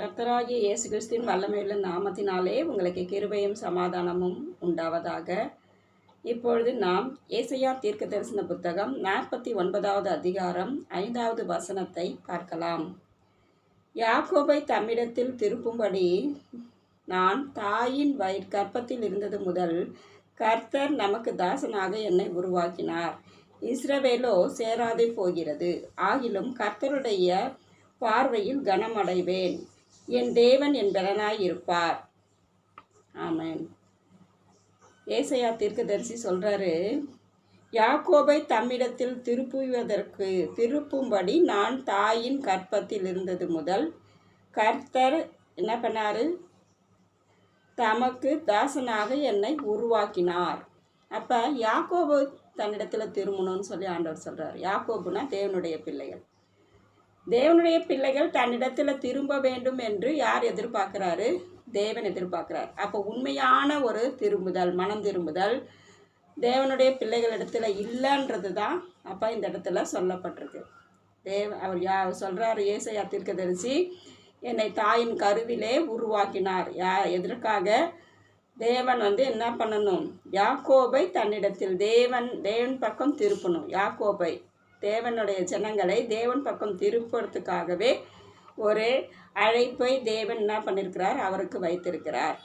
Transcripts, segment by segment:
கர்த்தராகிய இயேசு கிறிஸ்துவின் வல்லமையுள்ள நாமத்தினாலே உங்களுக்கு கிருபையும் சமாதானமும் உண்டாவதாக. இப்பொழுது நாம் ஏசாயா தீர்க்கதரிசன புத்தகம் 49வது அதிகாரம் 5வது வசனத்தை பார்க்கலாம். யாக்கோபை தம்மிடத்தில் திருப்பும்படி நான் தாயின் கர்ப்பத்தில் இருந்தது முதல் கர்த்தர் நமக்கு தாசனாக என்னை உருவாக்கினார். இஸ்ரவேலோ சேராதே போகிறது. ஆகிலும் கர்த்தருடைய பார்வையில் கனமடைவேன். என் தேவன் என் பலனாய் இருப்பார். ஆமென். ஏசாயா தீர்க்கதரிசி சொல்றாரு, யாக்கோபை தம்மிடத்தில் திருப்பும்படி நான் தாயின் கர்ப்பத்தில் இருந்தது முதல் கர்த்தர் என்ன பண்ணாரு? தமக்கு தாசனாக என்னை உருவாக்கினார். அப்போ யாக்கோபு தன்னிடத்தில் திரும்பணும்னு சொல்லி ஆண்டவர் சொல்கிறார். யாக்கோபுனா தேவனுடைய பிள்ளைகள். தேவனுடைய பிள்ளைகள் தன்னிடத்தில் திரும்ப வேண்டும் என்று யார் எதிர்பார்க்குறாரு? தேவன் எதிர்பார்க்குறார். அப்போ உண்மையான ஒரு திரும்புதல், மனம் திரும்புதல் தேவனுடைய பிள்ளைகளிடத்தில் இல்லைன்றது தான் அப்போ இந்த இடத்துல சொல்லப்பட்டிருக்கு. அவர் சொல்கிறார், ஏசாயா தீர்க்கதரிசி என்னை தாயின் கருவிலே உருவாக்கினார். எதற்காக? தேவன் என்ன பண்ணணும்? யாக்கோபை தன்னிடத்தில் தேவன் பக்கம் திருப்பணும். யாக்கோபை தேவனுடைய ஜனங்களை தேவன் பக்கம் திருப்பறதுக்காகவே ஒரு அழைப்பை தேவன் என்ன பண்ணியிருக்கிறார்? அவருக்கு வைத்திருக்கிறார்.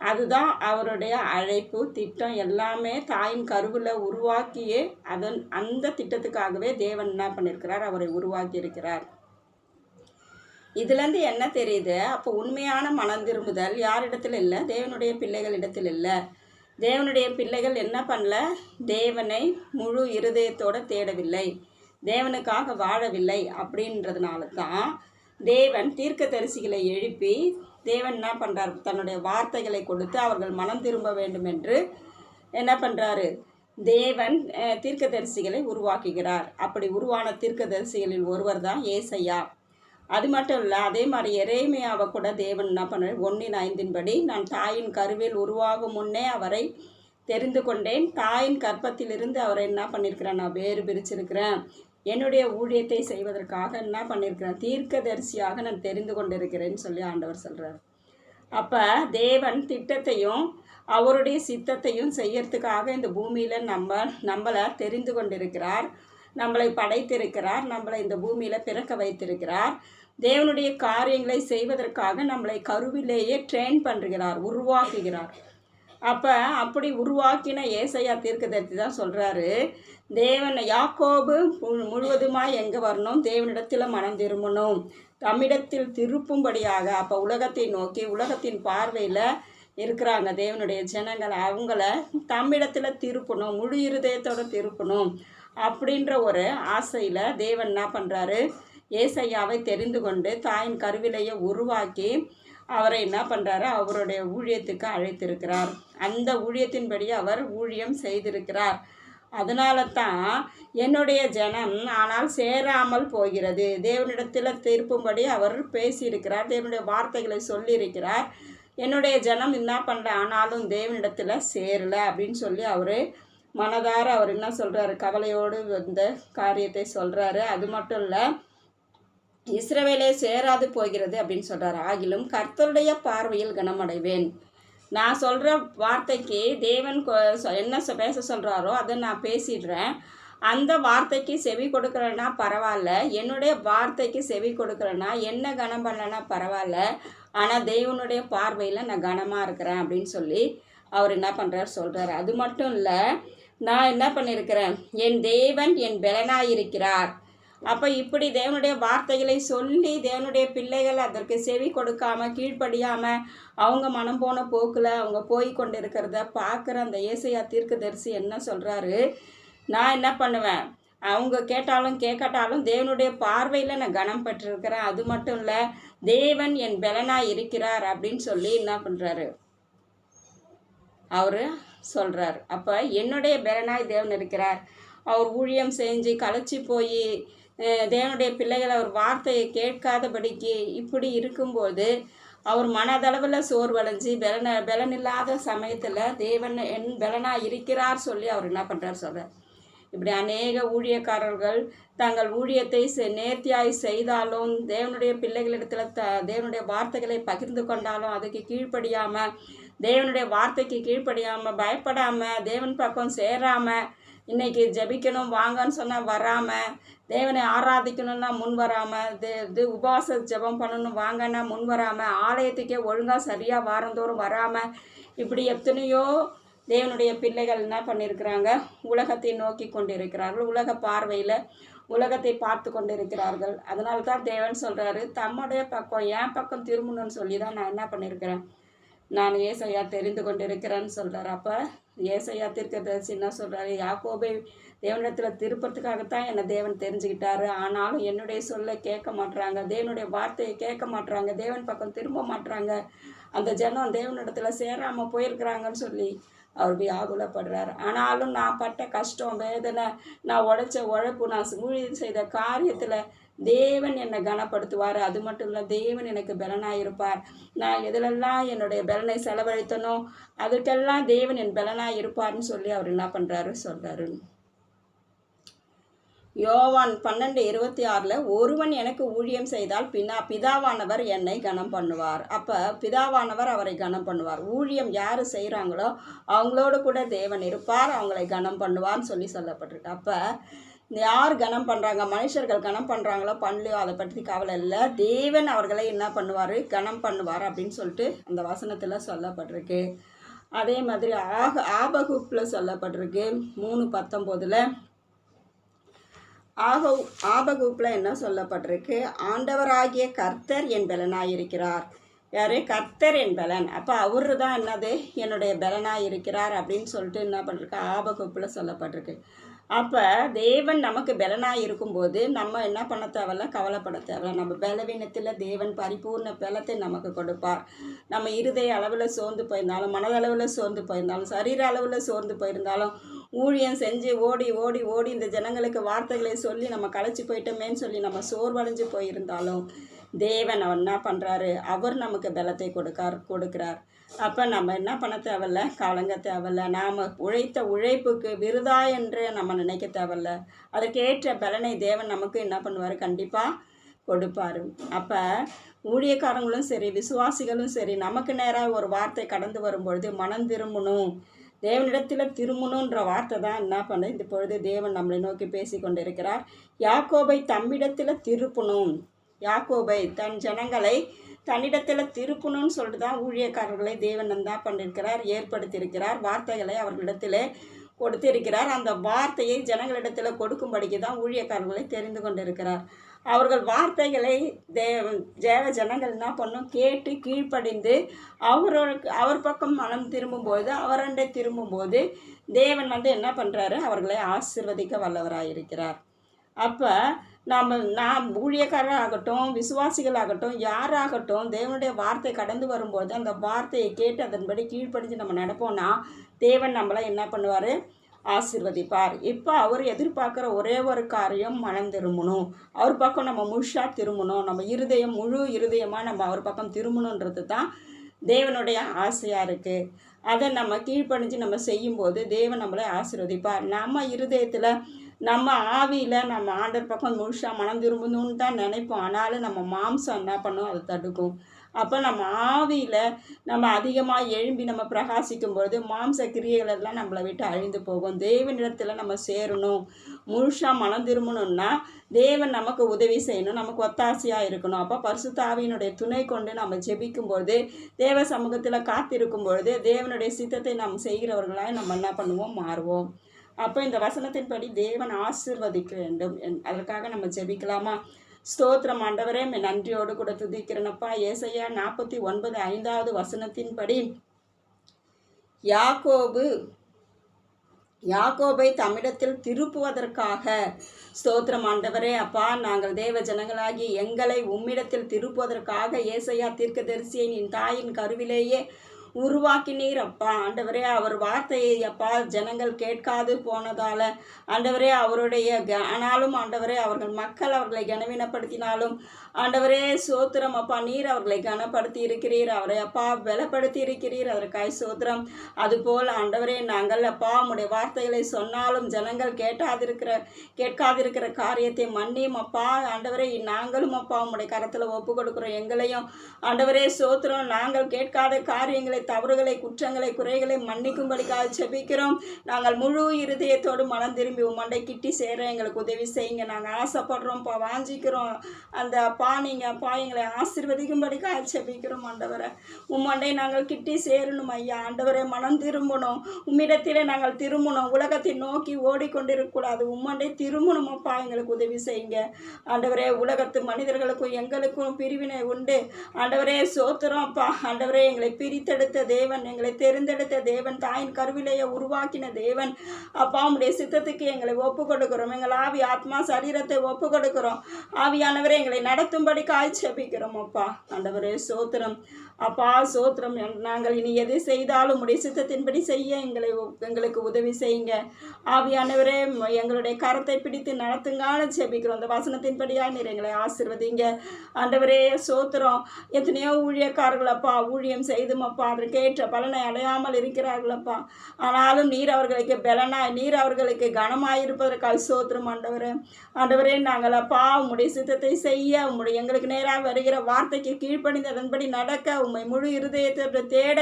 அதுதான் அவருடைய அழைப்பு திட்டம். எல்லாமே தாயின் கருவில் உருவாக்கியே அந்த திட்டத்துக்காகவே தேவன் என்ன பண்ணியிருக்கிறார்? அவரை உருவாக்கி இருக்கிறார். இதுலேருந்து என்ன தெரியுது? அப்போ உண்மையான மனம் திரும்புதல் யாரிடத்தில் இல்லை? தேவனுடைய பிள்ளைகளிடத்தில் இல்லை. தேவனுடைய பிள்ளைகள் என்ன பண்ணல? தேவனை முழு இருதயத்தோடு தேடவில்லை, தேவனுக்காக வாழவில்லை. அப்படின்றதுனால தான் தேவன் தீர்க்கதரிசிகளை எழுப்பி தேவன் என்ன பண்ணுறார்? தன்னுடைய வார்த்தைகளை கொடுத்து அவர்கள் மனம் திரும்ப வேண்டும் என்று என்ன பண்ணுறாரு? தேவன் தீர்க்கதரிசிகளை உருவாக்குகிறார். அப்படி உருவான தீர்க்கதரிசிகளில் ஒருவர் தான் ஏசாயா. அது மட்டும் இல்லை, அதே மாதிரி எரேமியாவை கூட தேவன் என்ன பண்ணுறார்? 1:5 நான் தாயின் கருவில் உருவாகும் முன்னே அவரை தெரிந்து கொண்டேன். தாயின் கர்ப்பத்திலிருந்து அவரை என்ன பண்ணியிருக்கிறேன்? நான் வேறு பிரிச்சிருக்கிறேன். என்னுடைய ஊழியத்தை செய்வதற்காக என்ன பண்ணியிருக்கிறேன்? தீர்க்கதரிசியாக நான் தெரிந்து கொண்டிருக்கிறேன்னு சொல்லி ஆண்டவர் சொல்கிறார். அப்போ தேவன் திட்டத்தையும் அவருடைய சித்தத்தையும் செய்யறதுக்காக இந்த பூமியில் நம்மளை தெரிந்து கொண்டிருக்கிறார், நம்மளை படைத்திருக்கிறார், நம்மளை இந்த பூமியில் பிறக்க வைத்திருக்கிறார். தேவனுடைய காரியங்களை செய்வதற்காக நம்மளை கருவிலேயே ட்ரெயின் பண்ணுகிறார், உருவாக்குகிறார். அப்படி உருவாக்கின ஏசாயா தீர்க்கதரிசி தான் சொல்கிறாரு, தேவன் யாக்கோபு முழுவதுமாய் எங்கே வரணும்? தேவனிடத்தில் மனம் திரும்பணும், தம்மிடத்தில் திருப்பும்படியாக. அப்போ உலகத்தை நோக்கி, உலகத்தின் பார்வையில் இருக்கிறாங்க தேவனுடைய ஜனங்கள், அவங்கள தம்மிடத்தில் திருப்பணும், முழு இருதயத்தோடு திருப்பணும் அப்படின்ற ஒரு ஆசையில் தேவன் என்ன பண்ணுறாரு? ஏசாயாவை தெரிந்து கொண்டு தாயின் கருவிலையை உருவாக்கி அவரை என்ன பண்ணுறாரு? அவருடைய ஊழியத்துக்கு அழைத்திருக்கிறார். அந்த ஊழியத்தின்படி அவர் ஊழியம் செய்திருக்கிறார். அதனால தான் என்னுடைய ஜனம் ஆனால் சேராமல் போகிறது. தேவனிடத்தில் திருப்பும்படி அவர் பேசியிருக்கிறார், தேவனுடைய வார்த்தைகளை சொல்லியிருக்கிறார். என்னுடைய ஜனம் என்ன பண்ணல, ஆனாலும் தேவனிடத்தில் சேரலை அப்படின்னு சொல்லி அவர் மனதார அவர் என்ன சொல்கிறாரு? கவலையோடு இந்த காரியத்தை சொல்கிறாரு. அது மட்டும் இல்லை, இஸ்ரவேலே சேராது போகிறது அப்படின்னு சொல்கிறார். ஆகிலும் கர்த்தருடைய பார்வையில் கனமடைவேன். நான் சொல்கிற வார்த்தைக்கு தேவன் என்ன பேச சொல்கிறாரோ அதை நான் பேசிடுறேன். அந்த வார்த்தைக்கு செவி கொடுக்கலன்னா பரவாயில்ல, என்னுடைய வார்த்தைக்கு செவி கொடுக்கலன்னா, என்ன கனம் பண்ணலன்னா பரவாயில்ல, ஆனால் தேவனுடைய பார்வையில் நான் கனமாக இருக்கிறேன் அப்படின்னு சொல்லி அவர் என்ன பண்ணுறார்? சொல்கிறார். அது மட்டும் இல்லை, நான் என்ன பண்ணியிருக்கிறேன்? என் தேவன் என் பலனாயிருக்கிறார். அப்போ இப்படி தேவனுடைய வார்த்தைகளை சொல்லி தேவனுடைய பிள்ளைகள் அதற்கு செவி கொடுக்காமல் கீழ்ப்படியாமல் அவங்க மனம் போன போக்கில் அவங்க போய் கொண்டு இருக்கிறத பார்க்குற அந்த ஏசாயா தீர்க்கதரிசி என்ன சொல்கிறாரு? நான் என்ன பண்ணுவேன்? அவங்க கேட்டாலும் கேட்காட்டாலும் தேவனுடைய பார்வையில் நான் கனம் பெற்றிருக்கிறேன். அது மட்டும் இல்லை, தேவன் என் பலனாய் இருக்கிறார் அப்படின்னு சொல்லி என்ன பண்ணுறாரு? அவர் சொல்கிறார். அப்போ என்னுடைய பலனாய் தேவன் இருக்கிறார். அவர் ஊழியம் செஞ்சு களைச்சி போய் தேவனுடைய பிள்ளைகள் அவர் வார்த்தையை கேட்காதபடிக்கு இப்படி இருக்கும்போது அவர் மனதளவில் சோர்வடைஞ்சு பலனில்லாத சமயத்தில் தேவன் என் பலனாக இருக்கிறார் சொல்லி அவர் என்ன பண்ணுறார்? சொல்கிறார். இப்படி அநேக ஊழியக்காரர்கள் தங்கள் ஊழியத்தை நேர்த்தியாய் செய்தாலும், தேவனுடைய பிள்ளைகளிடத்தில் தேவனுடைய வார்த்தைகளை பகிர்ந்து கொண்டாலும் அதுக்கு கீழ்ப்படியாமல், தேவனுடைய வார்த்தைக்கு கீழ்ப்படியாமல், பயப்படாமல், தேவன் பக்கம் சேராமல், இன்றைக்கி ஜெபிக்கணும் வாங்கன்னு சொன்னால் வராமல், தேவனை ஆராதிக்கணும்னா முன் வராமல், உபவாச ஜெபம் பண்ணணும் வாங்கன்னா முன் வராமல், ஆலயத்துக்கே ஒழுங்காக சரியாக வாரந்தோறும் வராமல், இப்படி எத்தனையோ தேவனுடைய பிள்ளைகள் என்ன பண்ணியிருக்கிறாங்க, உலகத்தை நோக்கி கொண்டிருக்கிறார்கள், உலக பார்வையில் உலகத்தை பார்த்து கொண்டிருக்கிறார்கள். அதனால தான் தேவன் சொல்கிறாரு, தம்முடைய பக்கம் என் பக்கம் திரும்பணும்னு சொல்லி தான் நான் என்ன பண்ணியிருக்கிறேன், நான் ஏசையா தெரிந்து கொண்டிருக்கிறேன்னு சொல்கிறார். அப்போ ஏசையா தீர்க்கதரிசி என்ன சொல்கிறாரு, யாக்கோபை தேவனிடத்தில் திருப்பத்துக்காகத்தான் என்னை தேவன் தெரிஞ்சுக்கிட்டாரு, ஆனாலும் என்னுடைய சொல்லை கேட்க மாட்டுறாங்க, தேவனுடைய வார்த்தையை கேட்க மாட்டுறாங்க, தேவன் பக்கம் திரும்ப மாட்டுறாங்க, அந்த ஜனம் தேவனிடத்தில் சேராமல் போயிருக்கிறாங்கன்னு சொல்லி அவர் வியாகுலப்படுறார். ஆனாலும் நான் பட்ட கஷ்டம், வேதனை, நான் உழைச்ச உழைப்பு, நான் ஊழியம் செய்த காரியத்தில் தேவன் என்னை கனப்படுத்துவார். அது மட்டும் இல்லை, தேவன் எனக்கு பலனாக இருப்பார். நான் எதிலெல்லாம் என்னுடைய பலனை செலவழித்தனோ அதுக்கெல்லாம் தேவன் என் பலனாக இருப்பார்னு சொல்லி அவர் என்ன பண்ணுறாரு சொல்கிறாரு. யோவான் 12:26 ஒருவன் எனக்கு ஊழியம் செய்தால் பிதாவானவர் என்னை கனம் பண்ணுவார். அப்போ பிதாவானவர் அவரை கனம் பண்ணுவார். ஊழியம் யார் செய்கிறாங்களோ அவங்களோடு கூட தேவன் இருப்பார், அவங்களை கனம் பண்ணுவார்னு சொல்லி சொல்லப்பட்டிருக்கு. அப்போ யார் கனம் பண்ணுறாங்க, மனுஷர்கள் கனம் பண்ணுறாங்களோ பண்ணலையோ அதை பற்றி கவலை இல்லை, தேவன் அவர்களை என்ன பண்ணுவார், கனம் பண்ணுவார் அப்படின்னு சொல்லிட்டு அந்த வசனத்தில் சொல்லப்பட்டிருக்கு. அதே மாதிரி ஆபகுப்பில் சொல்லப்பட்டிருக்கு 3:19 ஆபகுப்பில் என்ன சொல்லப்பட்டிருக்கு, ஆண்டவராகிய கர்த்தர் என் பலனாயிருக்கிறார். யார், கர்த்தர் என் பலன். அப்போ அவர் தான் என்னது, என்னுடைய பலனாக இருக்கிறார் அப்படின்னு சொல்லிட்டு என்ன பண்ணிருக்கு, ஆபகுப்பில் சொல்லப்பட்டிருக்கு. அப்போ தேவன் நமக்கு பலனாக இருக்கும்போது நம்ம என்ன பண்ண தேவையில்ல, கவலைப்பட தேவையில்ல. நம்ம பலவீனத்தில் தேவன் பரிபூர்ண பலத்தை நமக்கு கொடுப்பார். நம்ம இருதய அளவில் சோர்ந்து போயிருந்தாலும், மனதளவில் சோர்ந்து போயிருந்தாலும், சரீர அளவில் சோர்ந்து போயிருந்தாலும், ஊழியம் செஞ்சு ஓடி ஓடி ஓடி இந்த ஜனங்களுக்கு வார்த்தைகளை சொல்லி நம்ம களைச்சி போயிட்டோமேன்னு சொல்லி நம்ம சோர்வடைஞ்சு போயிருந்தாலும் தேவன் அவர் என்ன பண்ணுறாரு, அவர் நமக்கு பலத்தை கொடுக்குறார். அப்போ நம்ம என்ன பண்ண தேவையில்ல, கலங்க தேவையில்ல. நாம் உழைத்த உழைப்புக்கு விருதா என்று நம்ம நினைக்க தேவையில்ல. அதற்கேற்ற பலனை தேவன் நமக்கு என்ன பண்ணுவார், கண்டிப்பாக கொடுப்பார். அப்போ ஊழியக்காரங்களும் சரி, விசுவாசிகளும் சரி, நமக்கு நேராக ஒரு வார்த்தை கடந்து வரும்பொழுது மனம் திரும்பணும், தேவனிடத்தில் திரும்பணுன்ற வார்த்தை தான் என்ன பண்ண இந்த பொழுது தேவன் நம்மளை நோக்கி பேசி கொண்டிருக்கிறார். யாக்கோபை தம்மிடத்தில் திருப்பணும், யாக்கோபை தன் ஜனங்களை தன்னிடத்தில் திருப்பணும்னு சொல்லிட்டு தான் ஊழியக்காரர்களை தேவன் என்ன பண்ணியிருக்கிறார், ஏற்படுத்தியிருக்கிறார். வார்த்தைகளை அவர்களிடத்தில் கொடுத்திருக்கிறார். அந்த வார்த்தையை ஜனங்களிடத்தில் கொடுக்கும்படிக்கு தான் ஊழியக்காரர்களை தெரிந்து கொண்டிருக்கிறார். அவர்கள் வார்த்தைகளை தேவ ஜனங்கள் என்ன பண்ணும், கேட்டு கீழ்ப்படிந்து அவர் பக்கம் மனம் திரும்பும்போது, அவரண்டை திரும்பும்போது தேவன் என்ன பண்ணுறாரு, அவர்களை ஆசீர்வதிக்க வல்லவராயிருக்கிறார். அப்போ நாம் ஊழியக்காரராகட்டும், விசுவாசிகளாகட்டும், யாராகட்டும், தேவனுடைய வார்த்தை கடந்து வரும்போது அந்த வார்த்தையை கேட்டு அதன்படி கீழ்ப்படிஞ்சு நம்ம நடப்போம்னா தேவன் நம்மளை என்ன பண்ணுவார், ஆசீர்வதிப்பார். இப்போ அவர் எதிர்பார்க்குற ஒரே ஒரு காரியம் மனம் திரும்பணும், அவர் பக்கம் நம்ம முழுசாக திரும்பணும், நம்ம இருதயம் முழு இருதயமாக நம்ம அவர் பக்கம் திரும்பணுன்றது தான் தேவனுடைய ஆசையாக இருக்குது. அதை நம்ம கீழ்ப்படிஞ்சு நம்ம செய்யும்போது தேவன் நம்மளை ஆசீர்வதிப்பார். நம்ம இருதயத்தில் நம்ம ஆவியில் நம்ம ஆண்டவர் பக்கம் முழுசாக மனம் திரும்பணும்னு தான் நினைப்போம், ஆனாலும் நம்ம மாம்சம் என்ன பண்ணும், அதை தடுக்கும். அப்போ நம்ம ஆவியில் நம்ம அதிகமாக எழும்பி நம்ம பிரகாசிக்கும்பொழுது மாம்ச கிரியைகள் எல்லாம் நம்மளை விட்டு அழிந்து போகும். தேவனிடத்தில் நம்ம சேரணும், முழுசாக மனம் திரும்பணும்னா தேவன் நமக்கு உதவி செய்யணும், நமக்கு ஒத்தாசையாக இருக்கணும். அப்போ பரிசுத்த ஆவியினுடைய துணை கொண்டு நம்ம ஜெபிக்கும்பொழுது, தேவ சமூகத்தில் காத்திருக்கும் பொழுது தேவனுடைய சித்தத்தை நாம் செய்கிறவர்களாக நம்ம என்ன பண்ணுவோம், மாறுவோம். அப்போ இந்த வசனத்தின்படி தேவன் ஆசீர்வதிக்க வேண்டும், அதற்காக நம்ம ஜெபிக்கலாமா? ஸ்தோத்திரம் ஆண்டவரே, நன்றியோடு கூட துதிக்கிறேனப்பா. ஏசாயா 49:5 வசனத்தின்படி யாக்கோபை தம்மிடத்தில் திருப்புவதற்காக ஸ்தோத்திரம் ஆண்டவரே. அப்பா, நாங்கள் தேவ ஜனங்களாகி எங்களை உம்மிடத்தில் திருப்புவதற்காக ஏசாயா தீர்க்கதரிசியை என் தாயின் கருவிலேயே உருவாக்கினீர் அப்பா. ஆண்டவரே, அவர் வார்த்தையை அப்பா ஜனங்கள் கேட்காது போனதால் ஆண்டவரே, அவருடைய ஆனாலும் ஆண்டவரே, அவர்கள் மக்கள் அவர்களை கனவீனப்படுத்தினாலும் ஆண்டவரே சோத்திரம் அப்பா, நீர் அவர்களை கனப்படுத்தி இருக்கிறீர், அவரை அப்பா பலப்படுத்தி இருக்கிறீர், அதற்காய் சோத்திரம். அதுபோல் ஆண்டவரே நாங்கள் அப்பா உம்முடைய வார்த்தைகளை சொன்னாலும் ஜனங்கள் கேட்காதிருக்கிற காரியத்தை மன்னியும் அப்பா. ஆண்டவரே நாங்களும் அப்பா உம்முடைய கரத்தில் ஒப்பு கொடுக்குறோம். எங்களையும் ஆண்டவரே சோத்திரம், நாங்கள் கேட்காத காரியங்களை, தவறுகளை, குற்றங்களை, குறைகளை மன்னிக்கும்படிக்காக செபிக்கிறோம். நாங்கள் முழு இருதயத்தோடு மனம் திரும்பி உம்மண்டை கிட்டி சேர எங்களுக்கு உதவி செய்யுங்க. நாங்கள் ஆசைப்படுறோம்ப்பா, வாஞ்சிக்கிறோம். அந்த அப்பா நீங்கள் அப்பா எங்களை ஆசீர்வதிக்கும்படிக்காக செபிக்கிறோம். ஆண்டவரை உம்மண்டை நாங்கள் கிட்டி சேரணும் ஐயா. ஆண்டவரை மனம் திரும்பணும், உம்மிடத்திலே நாங்கள் திரும்பணும். உலகத்தை நோக்கி ஓடிக்கொண்டிருக்கக்கூடாது, உம்மண்டை திரும்பணும் அப்பா. எங்களுக்கு உதவி செய்யுங்க ஆண்டவரே. உலகத்து மனிதர்களுக்கும் எங்களுக்கும் பிரிவினை உண்டு ஆண்டவரே சோத்திரம் அப்பா. ஆண்டவரே எங்களை பிரித்தெடுத்த தேவன், எங்களை தெரிந்தெடுத்த தேவன், தாயின் கருவிலேயே உருவாக்கின தேவன் அப்பா. உம்முடைய சித்தத்துக்கு எங்களை ஒப்பு கொடுக்கிறோம். எங்கள் ஆவி ஆத்மா சரீரத்தை ஒப்பு கொடுக்கிறோம். ஆவியானவரே எங்களை நடத்தும்படி காய்ச்சபிக்கிறோம் அப்பா. ஆண்டவரே சோத்திரம் அப்பா, சோத்திரம். நாங்கள் இனி எது செய்தாலும் உடைய சித்தத்தின்படி செய்ய எங்களுக்கு உதவி செய்யுங்க ஆவியானவரே. எங்களுடைய கரத்தை பிடித்து நடத்துங்கான செபிக்கிறோம். அந்த வசனத்தின்படியாக நீர் எங்களை ஆசீர்வதிங்க ஆண்டவரே சோத்திரம். எத்தனையோ ஊழியக்காரர்கள் அப்பா ஊழியம் செய்தும் அப்பா அதற்கேற்ற பலனை அடையாமல் இருக்கிறார்களப்பா. ஆனாலும் நீர் அவர்களுக்கு பலனாய், நீர் அவர்களுக்கு கனமாயிருப்பதற்காக சோத்திரம் ஆண்டவரே. ஆண்டவரே நாங்கள் அப்பா உம்முடைய சித்தத்தை செய்ய, உம்முடைய எங்களுக்கு நேராக வருகிற வார்த்தைக்கு கீழ்ப்படிந்து அதன்படி நடக்க உம்மை முழு இருதயத்தோடு தேட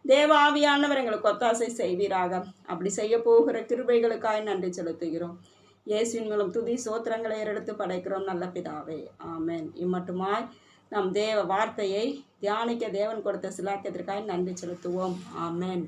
தேவாவியானவர் எங்களுக்கு ஒத்தாசை செய்வீராக. அப்படி செய்ய போகிற கிருபைகளுக்காய் நன்றி செலுத்துகிறோம். இயேசுவின் மூலம் துதி சோத்திரங்களை எடுத்து படைக்கிறோம் நல்ல பிதாவே, ஆமென். இம்மட்டுமாய் நம் தேவ வார்த்தையை தியானிக்க தேவன் கொடுத்த சிலாக்கியத்திற்காய் நன்றி செலுத்துவோம். ஆமென்.